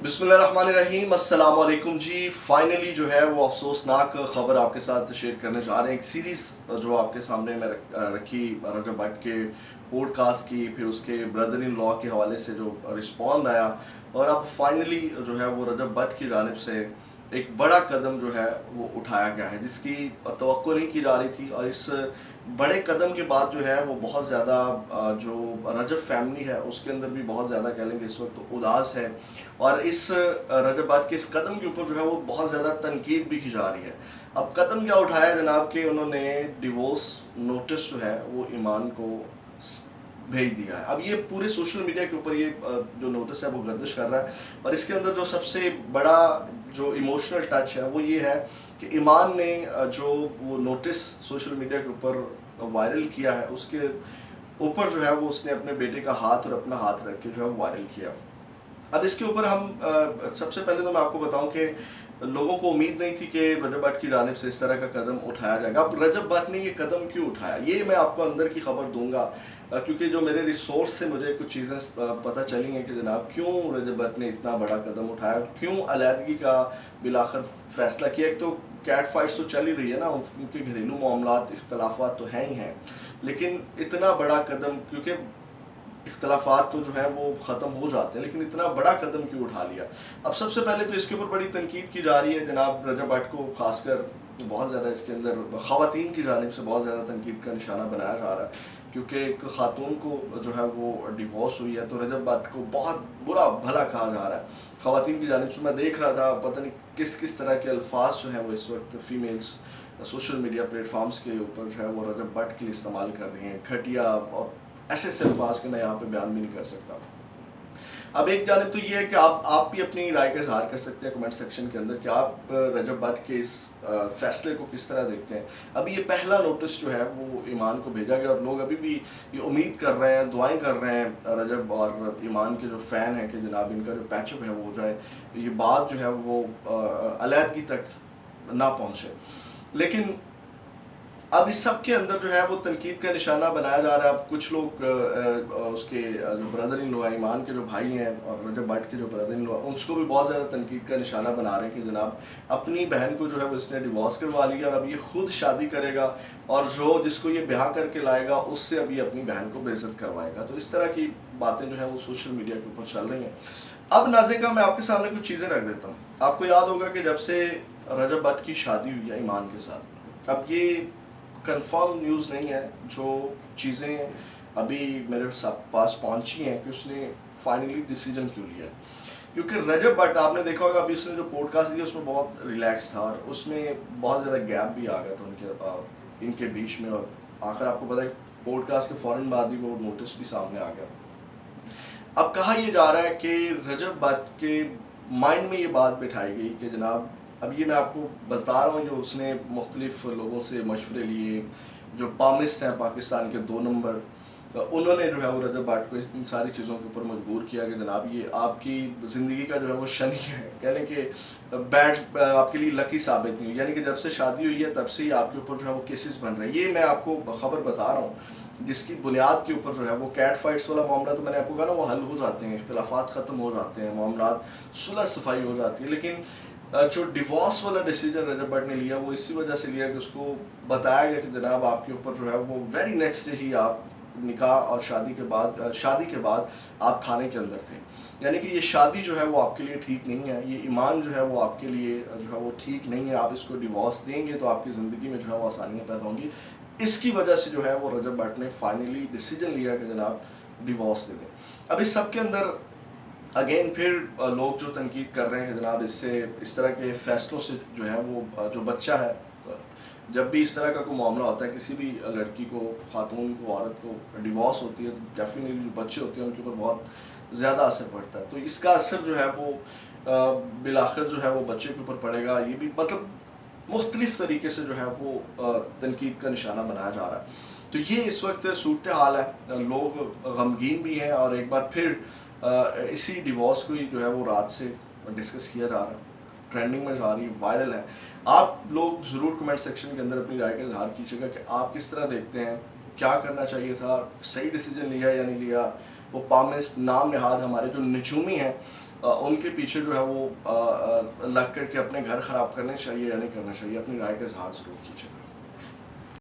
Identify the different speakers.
Speaker 1: बिस्मिल्लाहिर्रहमानिर्रहीम, अस्सलाम वालेकुम जी। फाइनली जो है वो अफसोसनाक खबर आपके साथ शेयर करने जा रहे हैं। एक सीरीज़ जो आपके सामने मैं रखी रजब भट्ट के पॉडकास्ट की, फिर उसके ब्रदर इन लॉ के हवाले से जो रिस्पॉन्ड आया, और अब फाइनली जो है वो रजब भट्ट की जानिब से एक बड़ा कदम जो है वो उठाया गया है, जिसकी तवक्को नहीं की जा रही थी। और इस बड़े कदम के बाद जो है वो बहुत ज़्यादा जो रजब फैमिली है उसके अंदर भी बहुत ज़्यादा कह लेंगे इस वक्त उदास है। और इस रजब भट्ट के इस कदम के ऊपर जो है वो बहुत ज़्यादा तनकीद भी की जा रही है। अब कदम क्या उठाया जनाब के, उन्होंने डिवोर्स नोटिस जो है वो ईमान को भेज दिया है। अब ये पूरे सोशल मीडिया के ऊपर ये जो नोटिस है वो गर्दिश कर रहा है। और इसके अंदर जो सबसे बड़ा जो इमोशनल टच है वो ये है कि ईमान ने जो वो नोटिस सोशल मीडिया के ऊपर वायरल किया है, उसके ऊपर जो है वो उसने अपने बेटे का हाथ और अपना हाथ रख के जो है वो वायरल किया। अब इसके ऊपर हम सबसे पहले तो मैं आपको बताऊं कि लोगों को उम्मीद नहीं थी कि रजब भट्ट की जानिब से इस तरह का कदम उठाया जाएगा। अब रजब भट्ट ने ये कदम क्यों उठाया, ये मैं आपको अंदर की खबर दूंगा, क्योंकि जो मेरे रिसोर्स से मुझे कुछ चीज़ें पता चली हैं कि जनाब क्यों रजब भट्ट ने इतना बड़ा कदम उठाया, क्यों अलहदगी का बिलाखिर फैसला किया। एक तो कैट फाइट्स तो चल ही रही है ना, उनके घरेलू मामलात इख्तलाफात तो हैं ही हैं, लेकिन इतना बड़ा कदम, क्योंकि इख्तलाफात तो जो है वो ख़त्म हो जाते हैं, लेकिन इतना बड़ा कदम क्यों उठा लिया। अब सबसे पहले तो इसके ऊपर बड़ी तनकीद की जा रही है जनाब रजब भट्ट को, खासकर बहुत ज़्यादा इसके अंदर ख़वातीन की जानिब से बहुत ज़्यादा तनकीद का निशाना बनाया जा रहा है। क्योंकि एक खातून को जो है वो डिवोर्स हुई है, तो रजब भट्ट को बहुत बुरा भला कहा जा रहा है ख़वातीन की जानिब से। मैं देख रहा था, पता नहीं किस किस तरह के अल्फाज जो हैं वो इस वक्त फ़ीमेल्स सोशल मीडिया प्लेटफॉर्म्स के ऊपर जो है वो रजब भट्ट के लिए इस्तेमाल कर रही हैं, घटिया और ऐसे अल्फाज के मैं यहाँ पे बयान भी नहीं कर सकता। अब एक जानिब तो ये है कि आप भी अपनी राय का इजहार कर सकते हैं कमेंट सेक्शन के अंदर कि आप रजब भट्ट के इस फैसले को किस तरह देखते हैं। अभी ये पहला नोटिस जो है वो ईमान को भेजा गया, और लोग अभी भी ये उम्मीद कर रहे हैं, दुआएं कर रहे हैं रजब और ईमान के जो फ़ैन हैं कि जनाब इनका जो पैचअप है वो हो जाए, ये बात जो है वो अलहदगी तक ना पहुँचे। लेकिन अब इस सब के अंदर जो है वो तनकीद का निशाना बनाया जा रहा है। अब कुछ लोग उसके जो ब्रदर इन लॉ, ईमान के जो भाई हैं, और रजब भट्ट के जो ब्रदर इन लॉ, उसको भी बहुत ज़्यादा तनकीद का निशाना बना रहे हैं कि जनाब अपनी बहन को जो है वो इसने डिवोर्स करवा लिया, और अब ये खुद शादी करेगा, और जो जिसको ये ब्याह करके लाएगा उससे अभी अपनी बहन को बेइज्जत करवाएगा। तो इस तरह की बातें जो है वो सोशल मीडिया के ऊपर चल रही हैं। अब नाज़रीन, मैं आपके सामने कुछ चीज़ें रख देता हूँ। आपको याद होगा कि जब से रजब भट्ट की शादी हुई है ईमान के साथ, अब ये कंफर्म न्यूज़ नहीं है, जो चीज़ें अभी मेरे पास पहुंची हैं कि उसने फाइनली डिसीजन क्यों लिया है। क्योंकि रजब भट्ट, आपने देखा होगा अभी उसने जो पॉडकास्ट दिया उसमें बहुत रिलैक्स था, और उसमें बहुत ज़्यादा गैप भी आ गया था इनके बीच में, और आखिर आपको पता है पॉडकास्ट के फ़ौरन बाद ही वो नोटिस भी सामने आ गया। अब कहा यह जा रहा है कि रजब भट्ट के माइंड में ये बात बिठाई गई कि जनाब, अब ये मैं आपको बता रहा हूँ, जो उसने मुख्तलिफ लोगों से मशवरे लिए, जो पामिस्ट हैं पाकिस्तान के 2 नंबर, तो उन्होंने जो है वो रजब भट्ट को इन सारी चीज़ों के ऊपर मजबूर किया कि जनाब ये आपकी ज़िंदगी का जो है वो शनि है, कहने कि बैड आपके लिए लकी साबित नहीं हुई। यानी कि जब से शादी हुई है तब से ही आपके ऊपर जो है वो केसेस बन रहे हैं। ये मैं आपको खबर बता रहा हूँ, जिसकी बुनियाद के ऊपर जो है वो कैट फाइट्स वाला मामला, तो मैंने आपको कहा ना वो हल हो जाते हैं, इख्तलाफात ख़त्म हो जाते हैं, मामलात सुलह सफाई हो जाती है। लेकिन जो डिवोर्स वाला डिसीजन रजब भट्ट ने लिया वो इसी वजह से लिया कि उसको बताया गया कि जनाब आपके ऊपर जो है वो वेरी नेक्स्ट डे ही आप निकाह और शादी के बाद आप थाने के अंदर थे। यानी कि ये शादी जो है वो आपके लिए ठीक नहीं है, ये ईमान जो है वो आपके लिए जो है वो ठीक नहीं है। आप इसको डिवोर्स देंगे तो आपकी ज़िंदगी में जो है वो आसानियाँ पैदा होंगी। इसकी वजह से जो है वो रजब भट्ट ने फाइनली डिसीजन लिया कि जनाब डिवोर्स दे दें। अब इस सब के अंदर अगेन फिर लोग जो तनकीद कर रहे हैं कि जनाब इससे इस तरह के फ़ैसलों से जो है वो जो बच्चा है, जब भी इस तरह का कोई मामला होता है, किसी भी लड़की को, खातून को, औरत को डिवोर्स होती है, तो डेफिनेटली जो बच्चे होते हैं उनके ऊपर बहुत ज़्यादा असर पड़ता है। तो इसका असर जो है वो बिलाखिर जो है वो बच्चे के ऊपर पड़ेगा। ये भी मतलब मुख्तलिफ़ तरीके से जो है वो तनकीद का निशाना बनाया जा रहा है। तो ये इस वक्त सूरत हाल है, लोग गमगीन भी हैं, और एक बार फिर इसी डिवोर्स को ही जो है वो रात से डिस्कस किया जा रहा है, ट्रेंडिंग में जा रही है, वायरल है। आप लोग ज़रूर कमेंट सेक्शन के अंदर अपनी राय का इजहार कीजिएगा कि आप किस तरह देखते हैं, क्या करना चाहिए था, सही डिसीजन लिया या नहीं लिया। वो पामिस्ट नाम नहाद हमारे जो निचूमी हैं ان کے پیچھے جو ہے وہ لگ کر کے اپنے گھر خراب کرنے چاہیے یا نہیں کرنا چاہیے؟ اپنی رائے کا اظہار ضرور کیجیے.